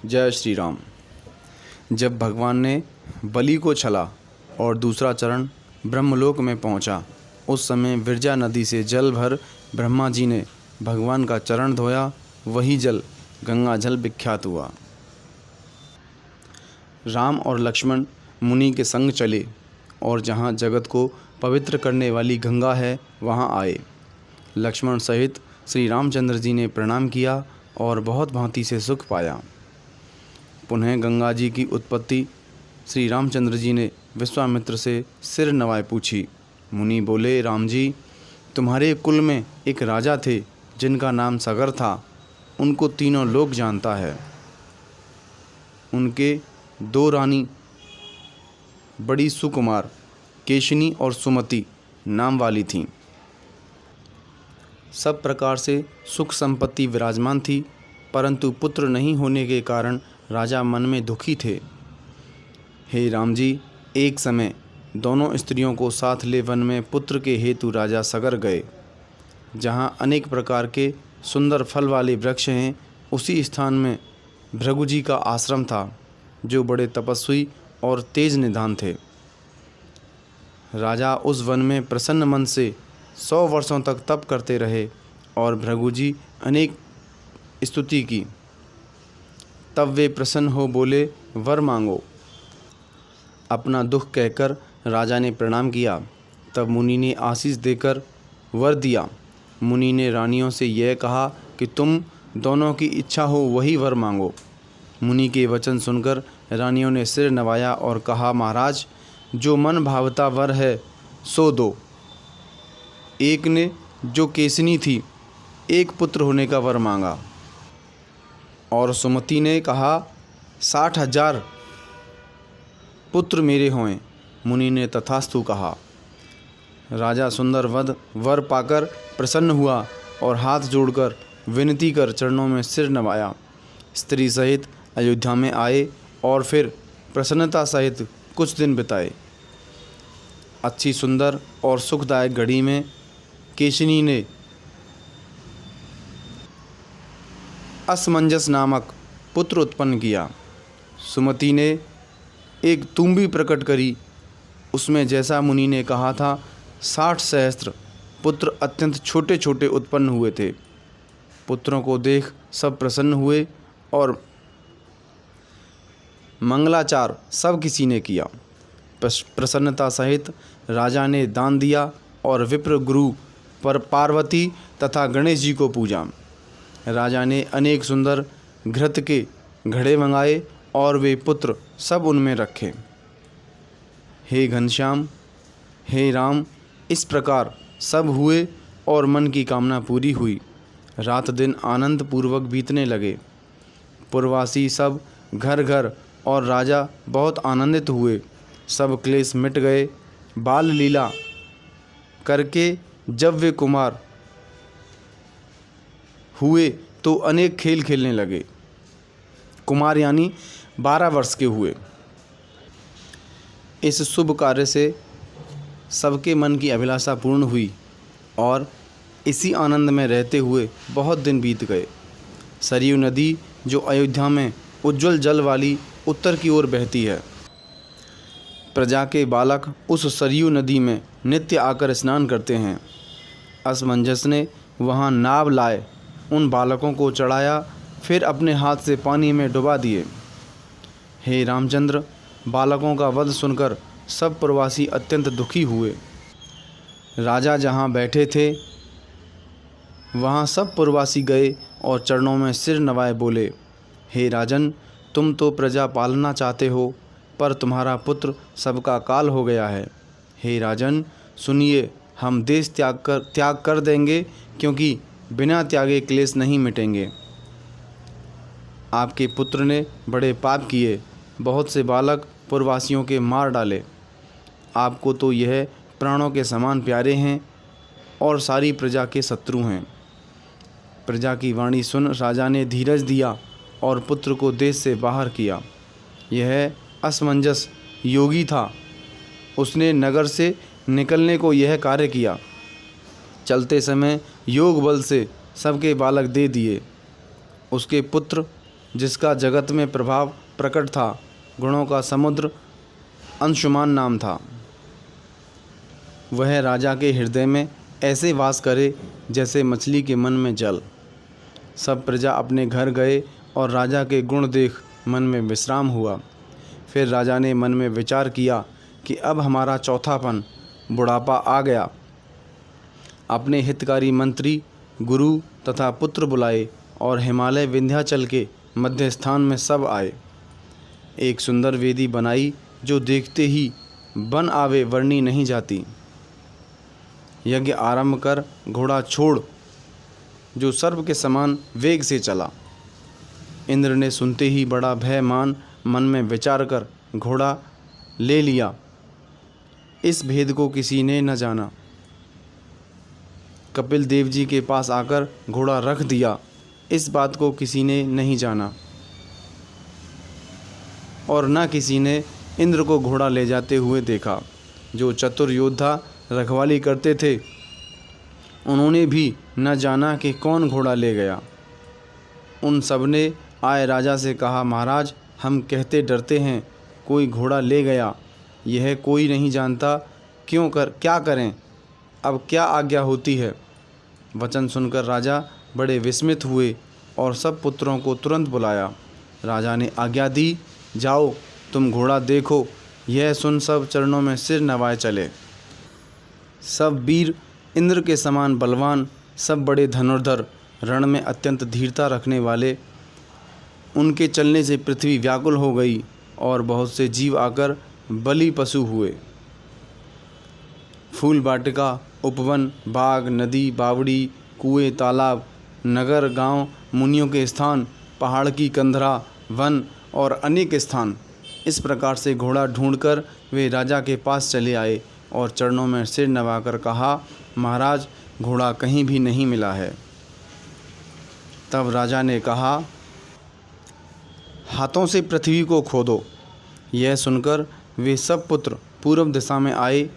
जय श्री राम। जब भगवान ने बलि को छला और दूसरा चरण ब्रह्मलोक में पहुंचा, उस समय विरजा नदी से जल भर ब्रह्मा जी ने भगवान का चरण धोया। वही जल गंगा जल विख्यात हुआ। राम और लक्ष्मण मुनि के संग चले और जहाँ जगत को पवित्र करने वाली गंगा है वहाँ आए। लक्ष्मण सहित श्री रामचंद्र जी ने प्रणाम किया और बहुत भांति से सुख पाया। पुनः गंगा जी की उत्पत्ति श्री रामचंद्र जी ने विश्वामित्र से सिर नवाए पूछी। मुनि बोले, राम जी, तुम्हारे कुल में एक राजा थे जिनका नाम सगर था। उनको तीनों लोग जानता है। उनके दो रानी बड़ी सुकुमार केशिनी और सुमति नाम वाली थीं। सब प्रकार से सुख संपत्ति विराजमान थी, परंतु पुत्र नहीं होने के कारण राजा मन में दुखी थे। हे राम जी, एक समय दोनों स्त्रियों को साथ ले वन में पुत्र के हेतु राजा सगर गए। जहाँ अनेक प्रकार के सुंदर फल वाले वृक्ष हैं, उसी स्थान में भृगु जी का आश्रम था, जो बड़े तपस्वी और तेज निधान थे। राजा उस वन में प्रसन्न मन से 100 वर्षों तक तप करते रहे और भृगु जी अनेक स्तुति की। तब वे प्रसन्न हो बोले, वर मांगो। अपना दुख कहकर राजा ने प्रणाम किया। तब मुनि ने आशीष देकर वर दिया। मुनि ने रानियों से यह कहा कि तुम दोनों की इच्छा हो वही वर मांगो। मुनि के वचन सुनकर रानियों ने सिर नवाया और कहा, महाराज, जो मन भावता वर है सो दो। एक ने, जो केसनी थी, एक पुत्र होने का वर मांगा और सुमति ने कहा, 60,000 पुत्र मेरे हों। मुनि ने तथास्तु कहा। राजा सुंदर वर पाकर प्रसन्न हुआ और हाथ जोड़कर विनती कर चरणों में सिर नवाया। स्त्री सहित अयोध्या में आए और फिर प्रसन्नता सहित कुछ दिन बिताए। अच्छी सुंदर और सुखदायक घड़ी में केशिनी ने असमंजस नामक पुत्र उत्पन्न किया। सुमति ने एक तुम्बी प्रकट करी। उसमें जैसा मुनि ने कहा था 60 सहस्त्र पुत्र अत्यंत छोटे छोटे उत्पन्न हुए थे। पुत्रों को देख सब प्रसन्न हुए और मंगलाचार सब किसी ने किया। प्रसन्नता सहित राजा ने दान दिया और विप्र गुरु पर पार्वती तथा गणेश जी को पूजा। राजा ने अनेक सुंदर घृत के घड़े मंगाए और वे पुत्र सब उनमें रखे। हे घनश्याम, हे राम, इस प्रकार सब हुए और मन की कामना पूरी हुई। रात दिन आनंद पूर्वक बीतने लगे। पुरवासी सब घर घर और राजा बहुत आनंदित हुए। सब क्लेश मिट गए। बाल लीला करके जब वे कुमार हुए तो अनेक खेल खेलने लगे। कुमार यानी 12 वर्ष के हुए। इस शुभ कार्य से सबके मन की अभिलाषा पूर्ण हुई और इसी आनंद में रहते हुए बहुत दिन बीत गए। सरयू नदी, जो अयोध्या में उज्ज्वल जल वाली उत्तर की ओर बहती है, प्रजा के बालक उस सरयू नदी में नित्य आकर स्नान करते हैं। असमंजस ने वहाँ नाव लाए उन बालकों को चढ़ाया, फिर अपने हाथ से पानी में डुबा दिए। हे रामचंद्र, बालकों का वध सुनकर सब प्रवासी अत्यंत दुखी हुए। राजा जहाँ बैठे थे वहाँ सब प्रवासी गए और चरणों में सिर नवाए बोले, हे राजन, तुम तो प्रजा पालना चाहते हो, पर तुम्हारा पुत्र सबका काल हो गया है। हे राजन, सुनिए, हम देश त्याग कर देंगे, क्योंकि बिना त्यागे क्लेश नहीं मिटेंगे। आपके पुत्र ने बड़े पाप किए, बहुत से बालक पुरवासियों के मार डाले। आपको तो यह प्राणों के समान प्यारे हैं और सारी प्रजा के शत्रु हैं। प्रजा की वाणी सुन राजा ने धीरज दिया और पुत्र को देश से बाहर किया। यह असमंजस योगी था। उसने नगर से निकलने को यह कार्य किया। चलते समय योग बल से सबके बालक दे दिए। उसके पुत्र जिसका जगत में प्रभाव प्रकट था। गुणों का समुद्र अंशुमान नाम था। वह राजा के हृदय में ऐसे वास करे जैसे मछली के मन में जल। सब प्रजा अपने घर गए और राजा के गुण देख मन में विश्राम हुआ। फिर राजा ने मन में विचार किया कि अब हमारा चौथापन बुढ़ापा आ गया। अपने हितकारी मंत्री, गुरु तथा पुत्र बुलाए और हिमालय विंध्याचल के मध्य स्थान में सब आए। एक सुंदर वेदी बनाई जो देखते ही बन आवे वर्णी नहीं जाती। यज्ञ आरंभ कर घोड़ा छोड़ जो सर्प के समान वेग से चला। इंद्र ने सुनते ही बड़ा भय मान मन में विचार कर घोड़ा ले लिया। इस भेद को किसी ने न जाना। कपिल देव जी के पास आकर घोड़ा रख दिया। इस बात को किसी ने नहीं जाना और न किसी ने इंद्र को घोड़ा ले जाते हुए देखा। जो चतुर योद्धा रखवाली करते थे उन्होंने भी न जाना कि कौन घोड़ा ले गया। उन सब ने आए राजा से कहा, महाराज, हम कहते डरते हैं कोई घोड़ा ले गया। यह कोई नहीं जानता क्या करें, अब क्या आज्ञा होती है। वचन सुनकर राजा बड़े विस्मित हुए और सब पुत्रों को तुरंत बुलाया। राजा ने आज्ञा दी, जाओ तुम घोड़ा देखो। यह सुन सब चरणों में सिर नवाए चले। सब वीर इंद्र के समान बलवान, सब बड़े धनुर्धर, रण में अत्यंत धीरता रखने वाले। उनके चलने से पृथ्वी व्याकुल हो गई और बहुत से जीव आकर बलि पशु हुए। फूल वाटिका, उपवन, बाग, नदी, बावड़ी, कुएं, तालाब, नगर, गांव, मुनियों के स्थान, पहाड़ की कंदरा, वन और अनेक स्थान, इस प्रकार से घोड़ा ढूंढकर वे राजा के पास चले आए और चरणों में सिर नवाकर कहा, महाराज, घोड़ा कहीं भी नहीं मिला है। तब राजा ने कहा, हाथों से पृथ्वी को खोदो। यह सुनकर वे सब पुत्र पूर्व दिशा में आए।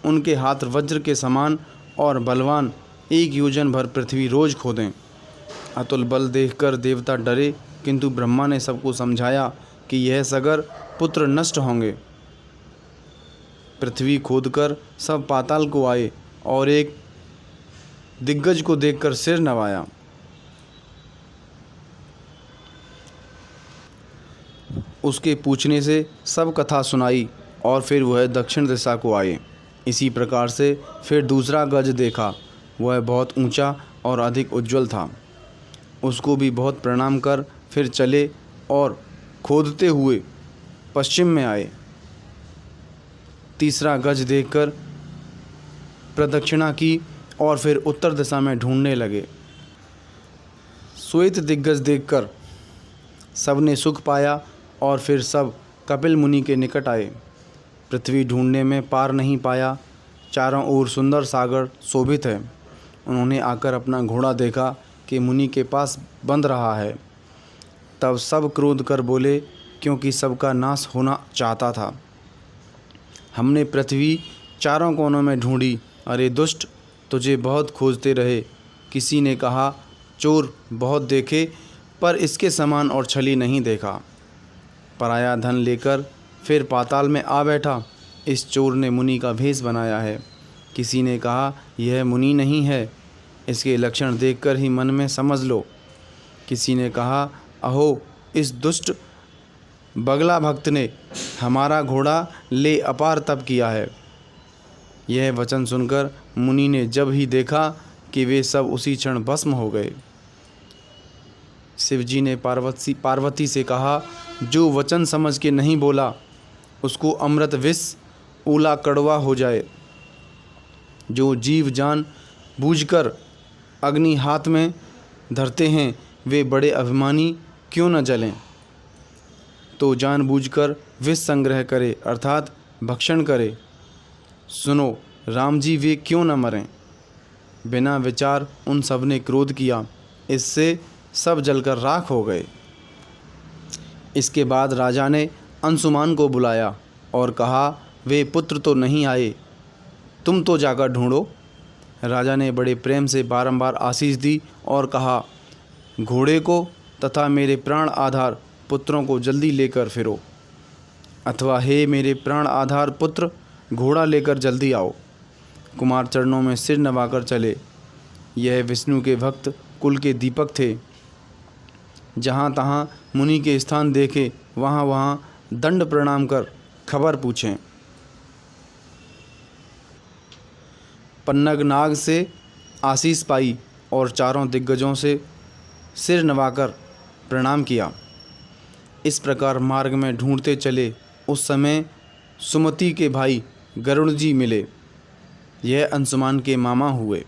उनके हाथ वज्र के समान और बलवान, 1 योजन भर पृथ्वी रोज खोदें। अतुल बल देखकर देवता डरे, किंतु ब्रह्मा ने सबको समझाया कि यह सगर पुत्र नष्ट होंगे। पृथ्वी खोदकर सब पाताल को आए और एक दिग्गज को देखकर सिर नवाया। उसके पूछने से सब कथा सुनाई और फिर वह दक्षिण दिशा को आए। इसी प्रकार से फिर दूसरा गज देखा। वह बहुत ऊंचा और अधिक उज्ज्वल था। उसको भी बहुत प्रणाम कर फिर चले और खोदते हुए पश्चिम में आए। तीसरा गज देखकर प्रदक्षिणा की और फिर उत्तर दिशा में ढूंढने लगे। श्वेत दिग्गज देखकर सबने सुख पाया और फिर सब कपिल मुनि के निकट आए। पृथ्वी ढूंढने में पार नहीं पाया। चारों ओर सुंदर सागर शोभित है। उन्होंने आकर अपना घोड़ा देखा कि मुनि के पास बंध रहा है। तब सब क्रोध कर बोले, क्योंकि सबका नाश होना चाहता था। हमने पृथ्वी चारों कोनों में ढूंढी। अरे दुष्ट, तुझे बहुत खोजते रहे। किसी ने कहा, चोर बहुत देखे पर इसके समान और छली नहीं देखा। पराया धन लेकर फिर पाताल में आ बैठा। इस चोर ने मुनि का भेष बनाया है। किसी ने कहा, यह मुनि नहीं है, इसके लक्षण देखकर ही मन में समझ लो। किसी ने कहा, अहो, इस दुष्ट बगला भक्त ने हमारा घोड़ा ले अपार तप किया है। यह वचन सुनकर मुनि ने जब ही देखा कि वे सब उसी क्षण भस्म हो गए। शिवजी ने पार्वती से कहा, जो वचन समझ के नहीं बोला उसको अमृत विष ऊला कड़वा हो जाए। जो जीव जान बूझकर अग्नि हाथ में धरते हैं वे बड़े अभिमानी क्यों न जलें। तो जानबूझकर विष संग्रह करे अर्थात भक्षण करे। सुनो, राम जी वे क्यों न मरें। बिना विचार उन सब ने क्रोध किया। इससे सब जलकर राख हो गए। इसके बाद राजा ने अंशुमान को बुलाया और कहा, वे पुत्र तो नहीं आए, तुम तो जाकर ढूंढो। राजा ने बड़े प्रेम से बारंबार आशीष दी और कहा, घोड़े को तथा मेरे प्राण आधार पुत्रों को जल्दी लेकर फिरो, अथवा हे मेरे प्राण आधार पुत्र, घोड़ा लेकर जल्दी आओ। कुमार चरणों में सिर नवाकर चले। यह विष्णु के भक्त कुल के दीपक थे। जहाँ तहाँ मुनि के स्थान देखे वहाँ वहाँ दंड प्रणाम कर खबर पूछें। पन्नग नाग से आशीष पाई और चारों दिग्गजों से सिर नवाकर प्रणाम किया। इस प्रकार मार्ग में ढूंढते चले। उस समय सुमति के भाई गरुड़ जी मिले। यह अंशुमान के मामा हुए।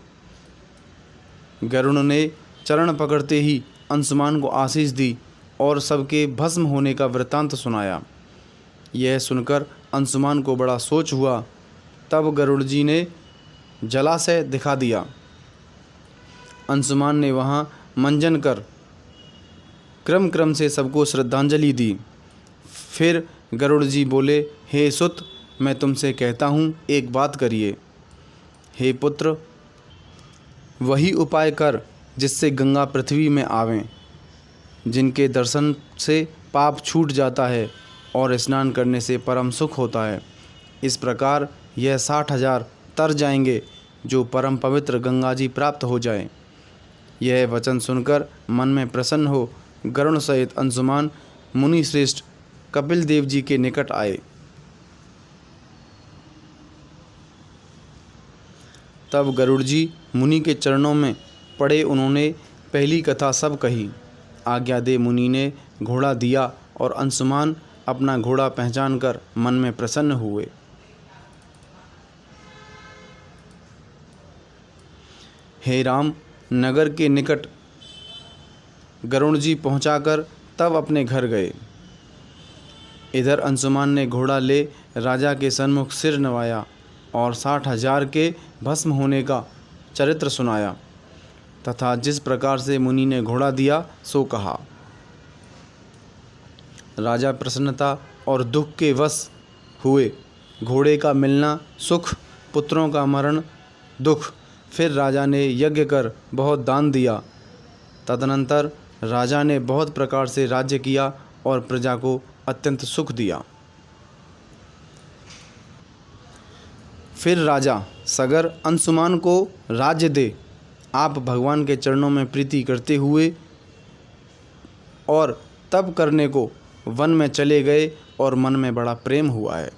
गरुड़ ने चरण पकड़ते ही अंशुमान को आशीष दी और सबके भस्म होने का वृत्तांत सुनाया। यह सुनकर अंशुमान को बड़ा सोच हुआ। तब गरुड़ जी ने जलाशय दिखा दिया। अंशुमान ने वहाँ मंजन कर क्रम क्रम से सबको श्रद्धांजलि दी। फिर गरुड़ जी बोले, हे सुत, मैं तुमसे कहता हूँ, एक बात करिए। हे पुत्र, वही उपाय कर जिससे गंगा पृथ्वी में आवें, जिनके दर्शन से पाप छूट जाता है और स्नान करने से परम सुख होता है। इस प्रकार यह 60,000 तर जाएंगे जो परम पवित्र गंगा जी प्राप्त हो जाएं। यह वचन सुनकर मन में प्रसन्न हो गरुड़ सहित अंशुमान मुनि श्रेष्ठ कपिल देव जी के निकट आए। तब गरुड़ जी मुनि के चरणों में पड़े। उन्होंने पहली कथा सब कही। आज्ञा दे मुनि ने घोड़ा दिया और अंशुमान अपना घोड़ा पहचान कर मन में प्रसन्न हुए। हे राम, नगर के निकट गरुड़ जी पहुंचाकर तब अपने घर गए। इधर अंशुमान ने घोड़ा ले राजा के सन्मुख सिर नवाया और 60,000 के भस्म होने का चरित्र सुनाया तथा जिस प्रकार से मुनि ने घोड़ा दिया सो कहा। राजा प्रसन्नता और दुख के वश हुए। घोड़े का मिलना सुख, पुत्रों का मरण दुख। फिर राजा ने यज्ञ कर बहुत दान दिया। तदनंतर राजा ने बहुत प्रकार से राज्य किया और प्रजा को अत्यंत सुख दिया। फिर राजा सगर अंशुमान को राज्य दे आप भगवान के चरणों में प्रीति करते हुए और तप करने को वन में चले गए और मन में बड़ा प्रेम हुआ है।